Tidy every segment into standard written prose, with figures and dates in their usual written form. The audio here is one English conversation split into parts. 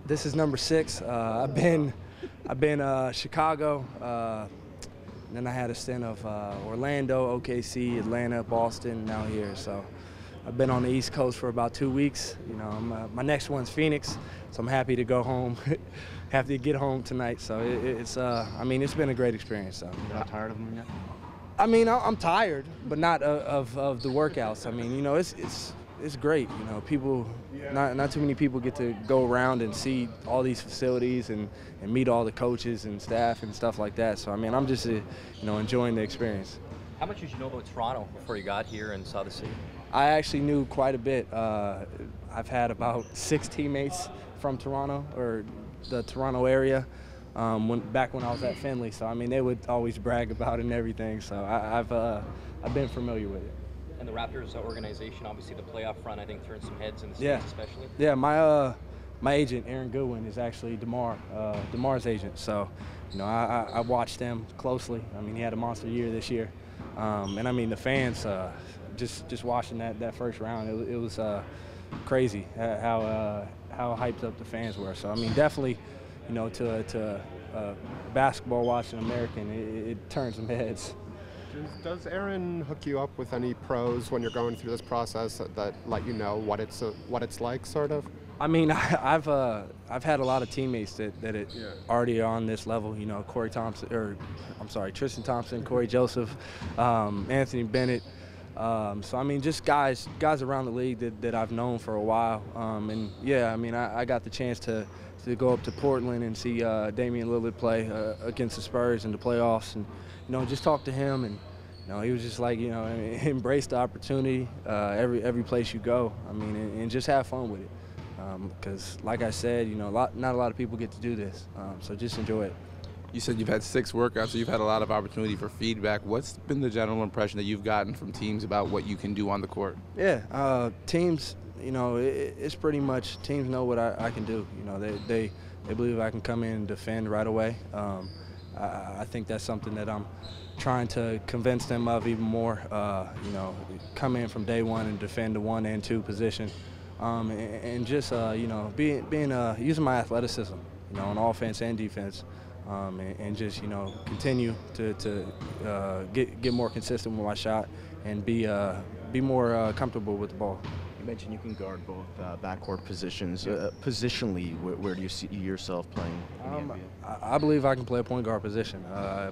This is number 6. I've been Chicago. Then I had a stint of Orlando, OKC, Atlanta, Boston, now here. So I've been on the East Coast for about 2 weeks. You know, my next one's Phoenix, so I'm happy to go home. Have to get home tonight. So I mean, it's been a great experience. So. You're not tired of them yet? I mean, I'm tired, but not of the workouts. I mean, you know, it's great. You know, people, not too many people get to go around and see all these facilities and meet all the coaches and staff and stuff like that. So I mean, I'm just you know, enjoying the experience. How much did you know about Toronto before you got here and saw the city? I actually knew quite a bit. I've had about 6 teammates from Toronto or the Toronto area. Back when I was at Finley, so I mean they would always brag about it and everything. So I've been familiar with it. And the Raptors organization, obviously the playoff front, I think turned some heads in the States especially. Yeah, my agent Aaron Goodwin is actually DeMar's agent. So you know I watched them closely. I mean he had a monster year this year, and I mean the fans just watching that first round, it was crazy how hyped up the fans were. So I mean definitely. You know, to basketball watching American, it turns some heads. Does Aaron hook you up with any pros when you're going through this process that let you know what it's like, sort of? I mean, I've had a lot of teammates that already are on this level. You know, Tristan Thompson, Corey Joseph, Anthony Bennett. So I mean, just guys around the league that I've known for a while. And yeah, I mean, I got the chance to go up to Portland and see Damian Lillard play against the Spurs in the playoffs, and you know, just talk to him, and you know, he was just like, you know, embrace the opportunity every place you go. I mean, and just have fun with it, because like I said, you know, not a lot of people get to do this, so just enjoy it. You said you've had 6 workouts, so you've had a lot of opportunity for feedback. What's been the general impression that you've gotten from teams about what you can do on the court? Yeah, teams. You know, it's pretty much teams know what I can do. You know, they believe I can come in and defend right away. I think that's something that I'm trying to convince them of even more. You know, come in from day one and defend the 1 and 2 position, and just you know, using my athleticism, you know, on offense and defense, and just, you know, continue to get more consistent with my shot and be more comfortable with the ball. You mentioned you can guard both backcourt positions. Positionally, where do you see yourself playing in the NBA? I believe I can play a point guard position,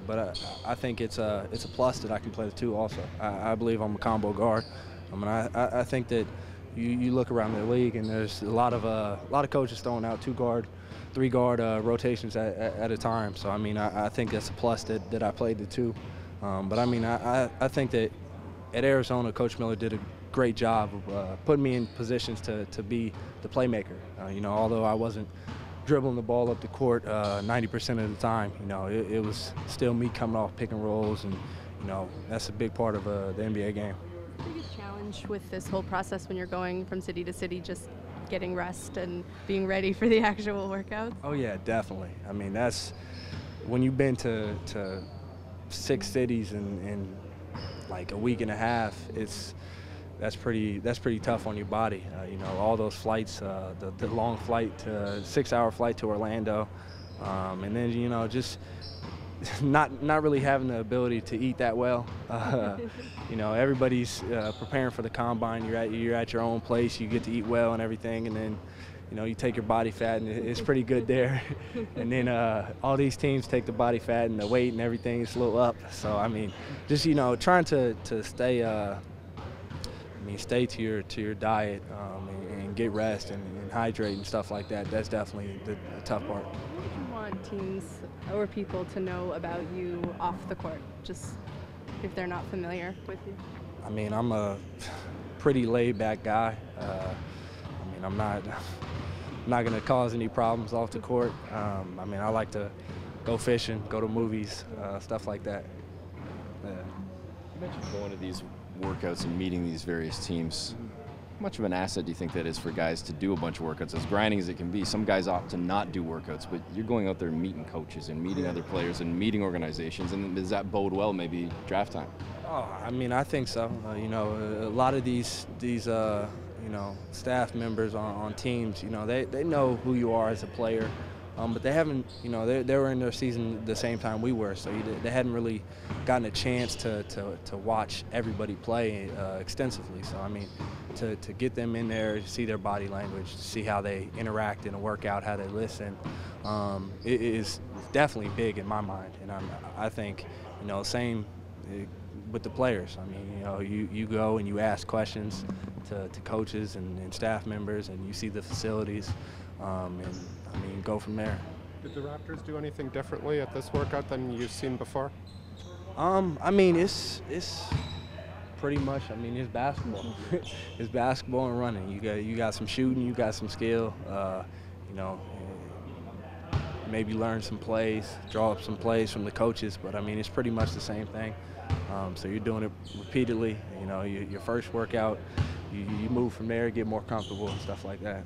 but I think it's a plus that I can play the 2 also. I believe I'm a combo guard. I mean, I think that you look around the league and there's a lot of coaches throwing out 2 guard, 3 guard rotations at a time. So I mean, I think that's a plus that I played the 2. But I mean, I think that at Arizona, Coach Miller did a great job of putting me in positions to be the playmaker. You know, although I wasn't dribbling the ball up the court 90% of the time, you know, it was still me coming off pick and rolls, and you know, that's a big part of the NBA game. The biggest challenge with this whole process when you're going from city to city, just getting rest and being ready for the actual workouts? Oh yeah, definitely. I mean, that's when you've been to 6 cities in like a week and a half, that's pretty tough on your body. You know, all those flights, the long flight, 6-hour flight to Orlando, and then, you know, just not really having the ability to eat that well. You know, everybody's preparing for the combine. You're at your own place. You get to eat well and everything, and then, you know, you take your body fat and it's pretty good there. And then all these teams take the body fat and the weight and everything is a little up. So I mean, just, you know, trying to stay. Stay to your diet and get rest and hydrate and stuff like that. That's definitely the tough part. What would you want teams or people to know about you off the court, just if they're not familiar with you? I mean, I'm a pretty laid-back guy. I mean, I'm not going to cause any problems off the court. I mean, I like to go fishing, go to movies, stuff like that. You mentioned going to these workouts and meeting these various teams. How much of an asset do you think that is for guys to do a bunch of workouts? As grinding as it can be, some guys opt to not do workouts, but you're going out there meeting coaches and meeting other players and meeting organizations, and does that bode well maybe draft time? Oh, I mean, I think so. You know, a lot of these staff members on teams, they know who you are as a player, but they haven't, they were in their season the same time we were, so they hadn't really gotten a chance to watch everybody play extensively. So I mean, to get them in there, see their body language, see how they interact in a workout, how they listen, it is definitely big in my mind. And I think, same with the players. I mean, you go and you ask questions to coaches and staff members, and you see the facilities, and I mean, go from there. Did the Raptors do anything differently at this workout than you've seen before? I mean, it's pretty much. I mean, it's basketball. It's basketball and running. You got some shooting, you got some skill. Maybe learn some plays, draw up some plays from the coaches. But I mean, it's pretty much the same thing. So you're doing it repeatedly. Your first workout, you move from there, get more comfortable and stuff like that.